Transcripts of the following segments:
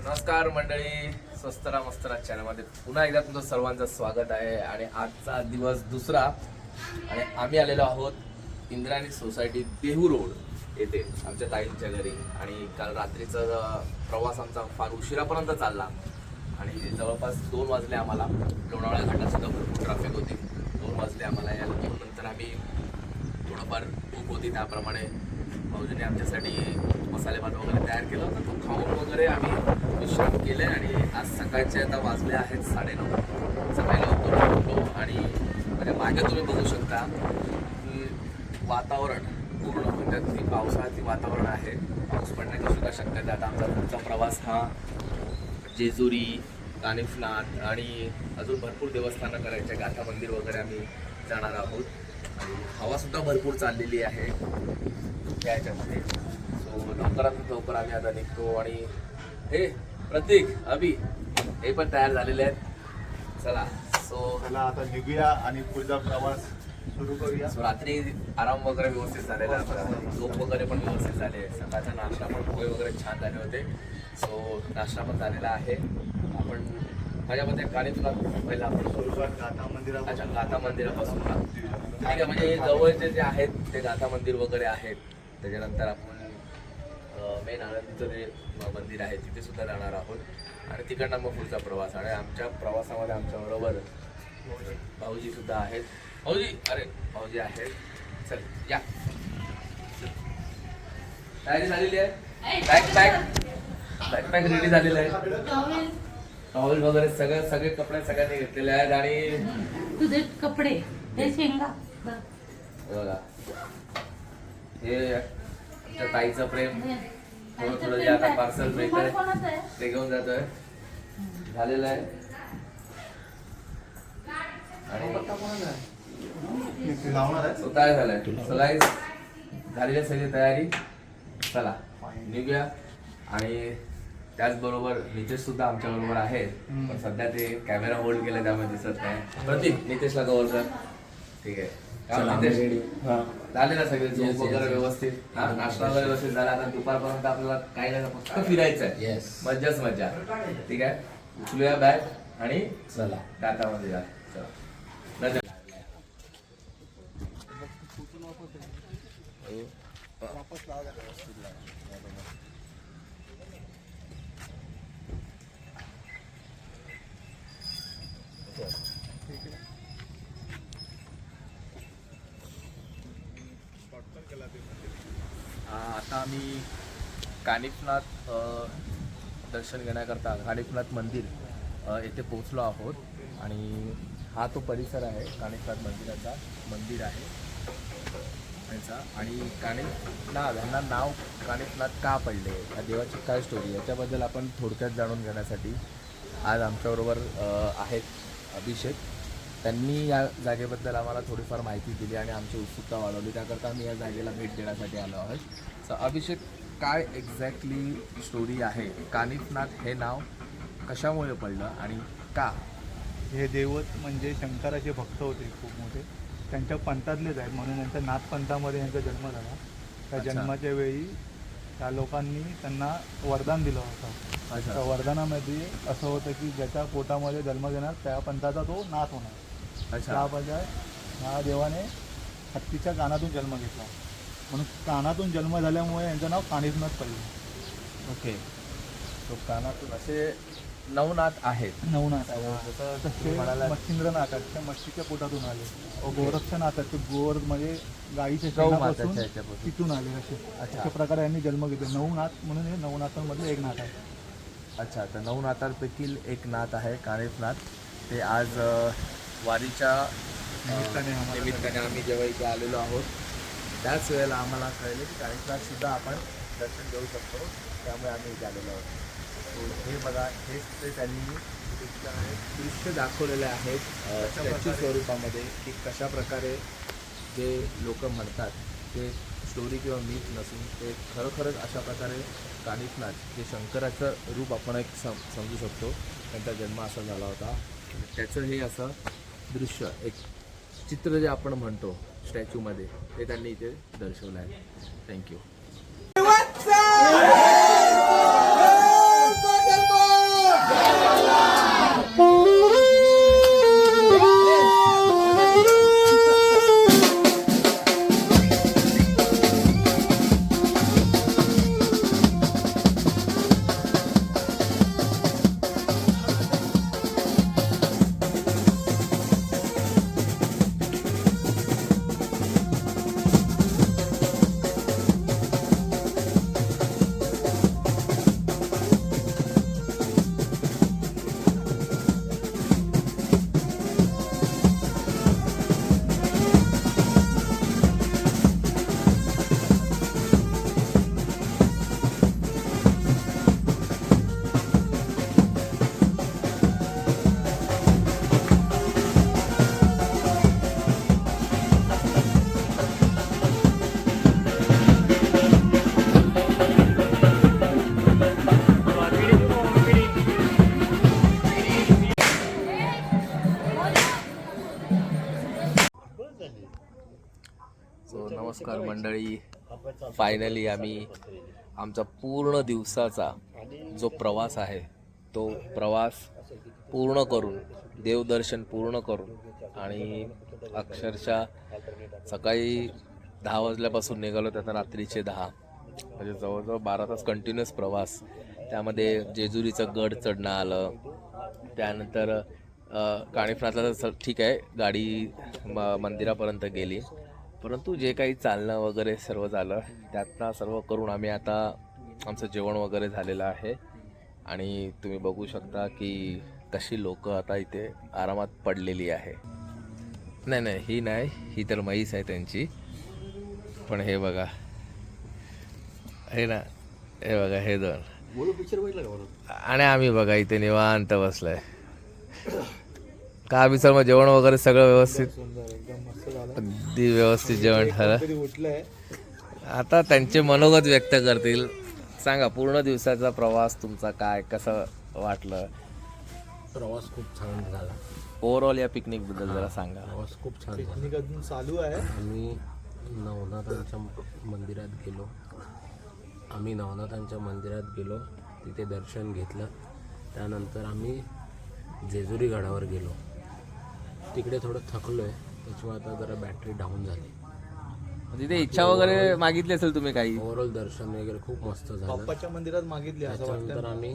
नमस्कार मंडळी, स्वस्तरा मस्तरा चॅनलमध्ये पुन्हा एकदा तुमचं सर्वांचं स्वागत आहे. आणि आजचा दिवस दुसरा आणि आम्ही आलेलो आहोत इंद्रायणी सोसायटी देहू रोड येथे आमच्या ताईंच्या घरी. आणि काल रात्रीचा प्रवास आमचा फार उशिरापर्यंत चालला आणि जवळपास 2 वाजले आम्हाला. लोणावळा घाटात सुद्धा भरपूर ट्रॅफिक होती. 2 वाजले आम्हाला यायला. नंतर आम्ही थोडंफार भूक होती त्याप्रमाणे भाऊजीने आमच्यासाठी मसाले भात वगैरे तयार केलं होतं. तो खाऊन वगैरे आम्ही विश्राम केले. आणि आज सकाळचे आता वाजले आहेत 9:30. सकाळी लवकर उठलो आणि म्हणजे मागे तुम्ही बघू शकता की वातावरण पूर्ण म्हणजे अगदी पावसाळ्याचे वातावरण आहे. पाऊस पडण्याची सुद्धा शक्यता. आता आमचा पुढचा प्रवास हा जेजुरी, कानिफनाथ आणि अजून भरपूर देवस्थानं करायचे, गाथा मंदिर वगैरे आम्ही जाणार आहोत. आणि हवासुद्धा भरपूर चाललेली आहे याच्यामध्ये. सो लवकरात लवकर आम्ही आता निघतो. आणि हे प्रतीक, अभि हे पण तयार झालेले आहेत. चला चला आता निघूया आणि पुढचा प्रवास सुरू करूया. सो रात्री आराम वगैरे व्यवस्थित झालेला आहे. झोप वगैरे पण व्यवस्थित झाले. सकाळचा नाश्ता पण पोहे वगैरे छान झाले होते. सो नाश्ता पण झालेला आहे. आपण माझ्यामध्ये कानिफनाथ पहिला आपण सुरुवात गाथा मंदिरात. अच्छा, गाथा मंदिरापासून ठीक आहे. म्हणजे हे जवळचे जे आहेत ते गाथा मंदिर वगैरे आहेत. त्याच्यानंतर आपण मेन आनंदचं जे मंदिर आहे तिथे सुद्धा जाणार आहोत. आणि तिकडनं मग पुढचा प्रवास. आणि आमच्या प्रवासामध्ये आमच्याबरोबर भाऊजी सुद्धा आहेत. भाऊजी, अरे भाऊजी आहेत. चल या, तयारी झालेली आहे. बॅकपॅक रेडी झालेलं आहे. टॉवेल वगैरे सगळे कपडे सगळ्यांनी घेतलेले आहेत. आणि तुझे कपडे हे शेंगा बघा, हे आमच्या ताईचं प्रेम थोडं जे आता पार्सल मिळतंय ते घेऊन जातोय. झालेलं आहे. आणि स्वतः झालंय. सगळी झालेली सगळी तयारी. चला निघूया. आणि त्याचबरोबर नितेश सुद्धा आमच्या बरोबर आहेत. पण सध्या ते कॅमेरा होल्ड केले त्यामुळे दिसत नाही. प्रतीक, नितेशला कव्हर कर. ठीक आहे. झाले ना सगळे झोप वगैरे व्यवस्थित, नाश्ता वगैरे व्यवस्थित झाला. आता दुपारपर्यंत आपल्याला काही नाही, फक्त फिरायचं आहे. मज्जाच मज्जा. ठीक आहे. उचलूया बॅग आणि चला गाथा मंदिरात. चला. आता आम्ही कानिफनाथ दर्शन घेण्याकरता कानिफनाथ मंदिर येथे पोहोचलो आहोत. आणि हा तो परिसर आहे कानिफनाथ मंदिराचा. मंदिर आहे याचा. आणि कानिफनाथ यांना नाव कानिफनाथ का पडले, या देवाची काय स्टोरी, याच्याबद्दल आपण थोडक्यात जाणून घेण्यासाठी आज आमच्याबरोबर आहेत अभिषेक. त्यांनी या जागेबद्दल आम्हाला थोडीफार माहिती दिली आणि आमची उत्सुकता वाढवली. त्याकरता आम्ही या जागेला भेट देण्यासाठी आलो आहोत. सो अभिषेक, काय एक्झॅक्टली स्टोरी आहे? कानिफनाथ हे नाव कशामुळे पडलं आणि का? हे दैवत म्हणजे शंकराचे भक्त होते खूप मोठे. त्यांच्या पंथातलेच आहेत म्हणून त्यांच्या नाथपंथामध्ये यांचा जन्म झाला. त्या जन्माच्या वेळी त्या लोकांनी त्यांना वरदान दिलं होतं. त्या वरदानामध्ये असं होतं की ज्याच्या पोटामध्ये जन्म घेणार त्या पंथाचा तो नाथ होणार. त्याबद्दल ह्या देवाने हत्तीच्या कानातून जन्म घेतला म्हणून कानातून जन्म झाल्यामुळे यांचं नाव कानिफनाथ पडलं. ओके. तो कानातून असे 9 नाथ आहेत. 9 नाथ आहे. मच्छिंद्रनाथ आहेत, त्या मच्छीच्या पोटातून आले. गोरक्षनाथ आहेत, ते गोर म्हणजे गाईच्या शेणापासून तिथून आले. अशा प्रकारे यांनी जन्म घेतला. 9 नाथ म्हणून हे 9 नाथांमधलं एक नाथ आहे. अच्छा, तर 9 नाथांपैकी एक नाथ आहे कानिफनाथ. ते आज वारीच्या निमित्ताने आम्ही जेव्हा इथे आलेलो आहोत त्याच वेळेला आम्हाला कळले की कानिफनाथ सुद्धा आपण दर्शन घेऊ शकतो. त्यामुळे आम्ही इथे आलेलो आहोत. हे बघा, हेच ते त्यांनी दृश्य दाखवलेले आहेत स्टॅच्यू स्वरूपामध्ये की कशा प्रकारे जे लोक म्हणतात ते स्टोरी किंवा मीथ नसून ते खरोखरच अशा प्रकारे कानिफनाथ जे शंकराचं रूप आपण एक समजू शकतो. त्यांचा जन्म असा झाला होता. त्याचं हे असं दृश्य, एक चित्र जे आपण म्हणतो स्टॅच्यूमध्ये, ते त्यांनी इथे दर्शवलं आहे. थँक्यू. मंडळी, फायनली आम्ही आमचा पूर्ण दिवसाचा जो प्रवास आहे तो प्रवास पूर्ण करून, देवदर्शन पूर्ण करून आणि अक्षरशः सकाळी 10 वाजल्यापासून निघालो, त्यात रात्रीचे 10, म्हणजे जवळजवळ 12 तास कंटिन्युअस प्रवास. त्यामध्ये जेजुरीचं गड चढणं आलं, त्यानंतर काणिफनाथला तर ठीक आहे गाडी मंदिरापर्यंत गेली, परंतु जे काही चालणं वगैरे सर्व झालं त्यातनं सर्व करून आम्ही आता आमचं जेवण वगैरे झालेलं आहे. आणि तुम्ही बघू शकता की कशी लोक आता इथे आरामात पडलेली आहे. नाही ही नाही, ही तर म्हैस आहे त्यांची. पण हे बघा, हे ना, हे बघा, हे दोन. आणि आम्ही बघा इथे निवांत बसलाय. का पिक्चर मग जेवण वगैरे सगळं व्यवस्थित, अगदी व्यवस्थित जेवण झालं. आता त्यांचे मनोगत व्यक्त करतील. सांगा, पूर्ण दिवसाचा प्रवास तुमचा काय, कसं वाटलं? प्रवास खूप छान झाला. ओव्हरऑल या पिकनिक बद्दल जरा सांगा. प्रवास खूप छान झाला. पिकनिक अजून चालू आहे. आम्ही नवनाथांच्या मंदिरात गेलो, तिथे दर्शन घेतलं. त्यानंतर आम्ही जेजुरी गडावर गेलो. तिकडे थोडं थकलो आहे, त्याच्यामुळे आता जरा बॅटरी डाऊन झाली. तिथे इच्छा वगैरे मागितली असेल तुम्ही काही? ओव्हरऑल दर्शन वगैरे खूप मस्त झालं. बाप्पाच्या मंदिरात मागितली असं त्याच्यानंतर वाटतं. आम्ही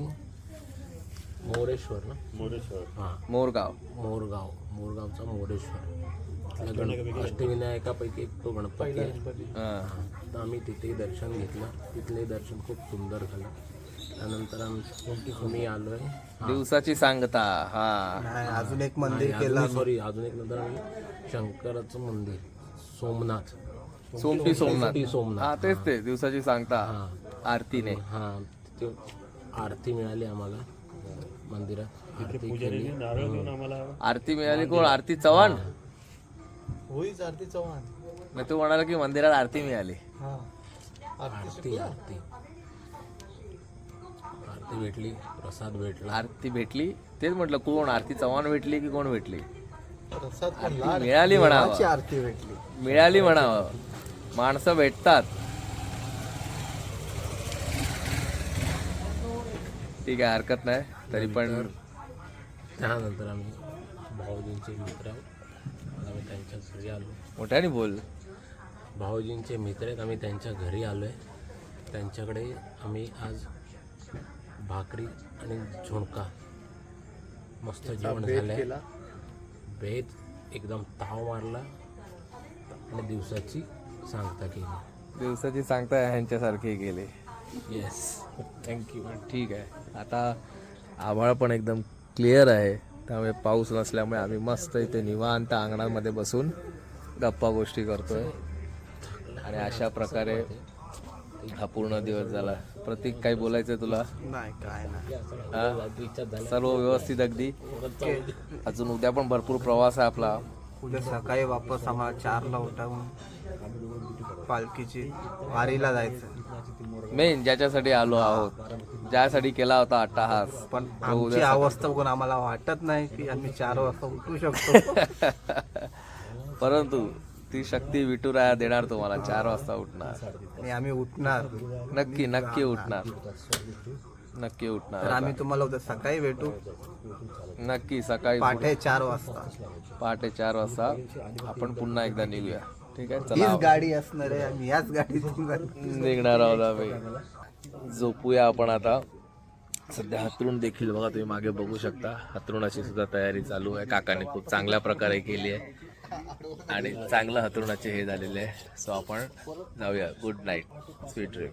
मोरेश्वर मोरगावचा मोरेश्वर अष्टविनायकापैकी एक तो गणपती आहे. तर आम्ही तिथेही दर्शन घेतलं. तिथले दर्शन खूप सुंदर झालं. त्यानंतर आम्ही आलोय दिवसाची सांगता. अजून एक मंदिर केलं. अजून एक नंतर आम्ही शंकराचं मंदिर सोमनाथ. हा तेच ते दिवसाची सांगता आरतीने. तिथे आरती मिळाली आम्हाला मंदिरात. आरती मिळाली. कोण? आरती चव्हाण. होईच आरती चव्हाण. मग तू म्हणाला की मंदिरात आरती मिळाली. आरती भेटली, प्रसाद भेटला. आरती भेटली, तेच म्हटलं. कोण? आरती चव्हाण भेटली की कोण भेटली? प्रसाद मिळाली म्हणावं. आरती भेटली. मिळाली म्हणावं. माणसं भेटतात. ठीक आहे, हरकत नाही. तरी पण त्यानंतर आम्ही भाऊजींचे मित्र आम्ही त्यांच्या घरी आलो. मोठ्याने बोल. भाऊजींचे मित्र आहेत, आम्ही त्यांच्या घरी आलो आहे. त्यांच्याकडे आम्ही आज भाकरी आणि झुणका मस्त जेवण झालं. बेत एकदम ताव मारला आणि दिवसाची सांगता केली. दिवसाची सांगता ह्यांच्यासारखे गेले. Yes, thank you. ठीक आहे. आता आभाळ पण एकदम क्लिअर आहे, त्यामुळे पाऊस नसल्यामुळे आम्ही मस्त इथे निवांत अंगणामध्ये बसून गप्पा गोष्टी करतोय. आणि अशा प्रकारे हा पूर्ण दिवस झाला. प्रतीक, काही बोलायचंय तुला? नाही, काय नाही. हा? सर्व व्यवस्थित अगदी. अजून उद्या पण भरपूर प्रवास आहे आपला. उद्या सकाळी वापस आम्हाला 4ला उठावून पालखीची वारीला जायचं. मेन ज्याच्यासाठी आलो आहोत, ज्यासाठी केला होता अट्टाहास, पण आमची अवस्था बघून आम्हाला वाटत नाही की आम्ही 4 वाजता उठू शकतो. परंतु ती शक्ती विठुराया देणार तुम्हाला. 4 वाजता उठणार आणि आम्ही उठणार. नक्की उठणार. तर आम्ही तुम्हाला उद्या सकाळी भेटू. नक्की सकाळी पहाटे 4 वाजता. पहाटे 4 वाजता आपण पुन्हा एकदा निघूया. ठीक आहे, हीच चला. गाडी असणार आहे. आम्ही याच गाडीतून निघणार आहोत आम्ही. झोपूया आपण आता. सध्या हतरून देखील बघा, तुम्ही मागे बघू शकता, हतरुणाची सुद्धा तयारी चालू आहे. काकाने खूप चांगल्या प्रकारे केली आहे आणि चांगलं हतरुणाचे हे झालेले आहे. सो आपण जाऊया. Good night, sweet dream.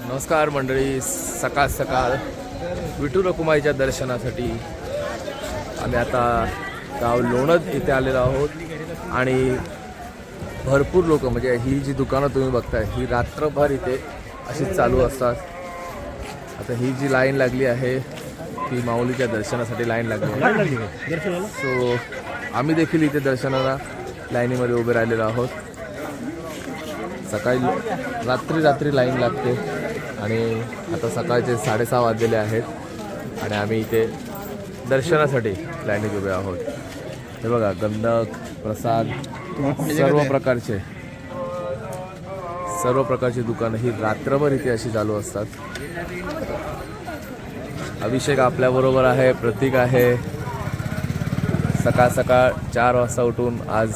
नमस्कार मंडळी, सकाळ सकाळ विठू रखुमाईच्या दर्शनासाठी आम्ही आता गाव लोणद इथे आलेलो आहोत. आणि भरपूर लोक, म्हणजे ही जी दुकानं तुम्ही बघताय ही रात्रभर इथे अशीच चालू असतात. आता ही जी लाईन लागली आहे ती माऊलीच्या दर्शनासाठी लाईन लागली आहे. सो आम्ही देखील इथे दर्शनाला लाईनीमध्ये उभे राहिलेलो आहोत. सकाळी रात्री लाईन लागते आणि आता सकाळचे 6:30 वाजलेले आहेत आणि आम्ही इथे दर्शनासाठी लाईनीत उभे आहोत. हे बघा, गंधक, प्रसाद, सर्व प्रकारची दुकानं ही रात्रभर इथे अशी चालू असतात. अभिषेक आपल्याबरोबर आहे, प्रतीक आहे. सकाळ 4 वाजता उठून आज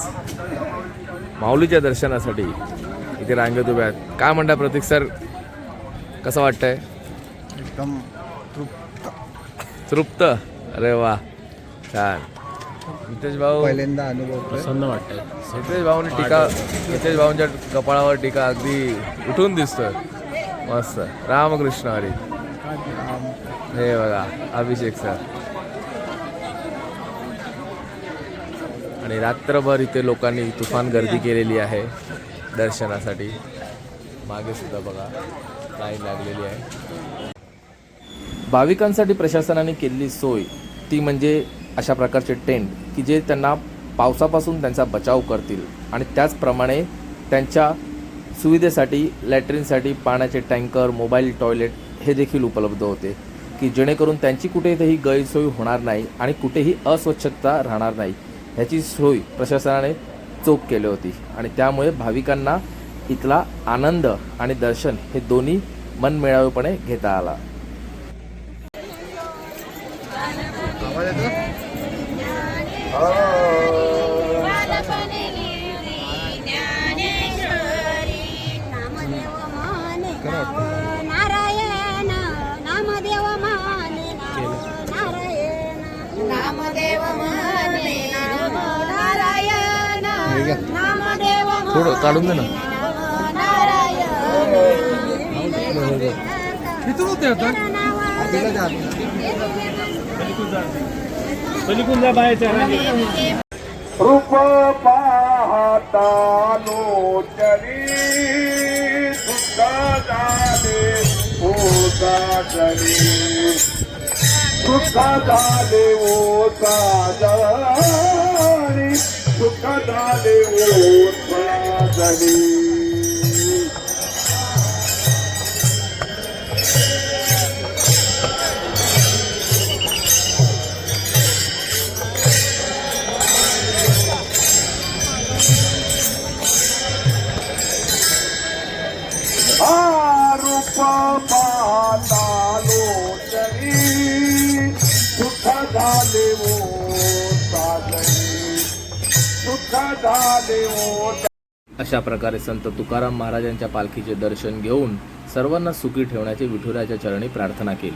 माऊलीच्या दर्शनासाठी इथे रांगेत उभे आहेत. काय म्हणता प्रतीक सर, कसं वाटतंय? एकदम तृप्त? अरे वा, छान. नितेश भाऊ, पहिल्यांदा अनुभव प्रसन्न वाटतंय. नितेश भाऊंच्या कपाळावर टीका अगदी उठून दिसतोय. मस्त. रामकृष्ण हरी. हे बघा अभिषेक सर. आणि रात्रभर इथे लोकांनी तुफान गर्दी केलेली आहे दर्शनासाठी. मागे सुद्धा बघा लाईन लागलेली आहे. भाविकांसाठी प्रशासनाने केलेली सोय ती म्हणजे अशा प्रकारचे टेंट की जे त्यांना पावसापासून त्यांचा बचाव करतील आणि त्याचप्रमाणे त्यांच्या सुविधेसाठी लॅट्रिनसाठी पाण्याचे टँकर, मोबाईल टॉयलेट हे देखील उपलब्ध होते की जेणेकरून त्यांची कुठेही गैरसोय होणार नाही आणि कुठेही अस्वच्छता राहणार नाही. ह्याची सोय प्रशासनाने चोख केली होती आणि त्यामुळे भाविकांना इथला आनंद आणि दर्शन हे दोन्ही मनमिळाऊपणे घेता आला. नारायण नामदेव माने नामदेव माने नारायण नामदेव थोडं काढून दे ना. रूप पाहता लोचनी सुख झाले ओसा जनी, सुख झाले ओसा जनी, सुख झाले ओसा जनी. रूप पाहता लोचनी सुख झाले ओसा जनी, सुख झाले ओसा. अशा प्रकारे संत तुकाराम महाराजांच्या पालखीचे दर्शन घेऊन सर्वांना सुखी ठेवण्याची विठुरायाच्या चरणी प्रार्थना केली.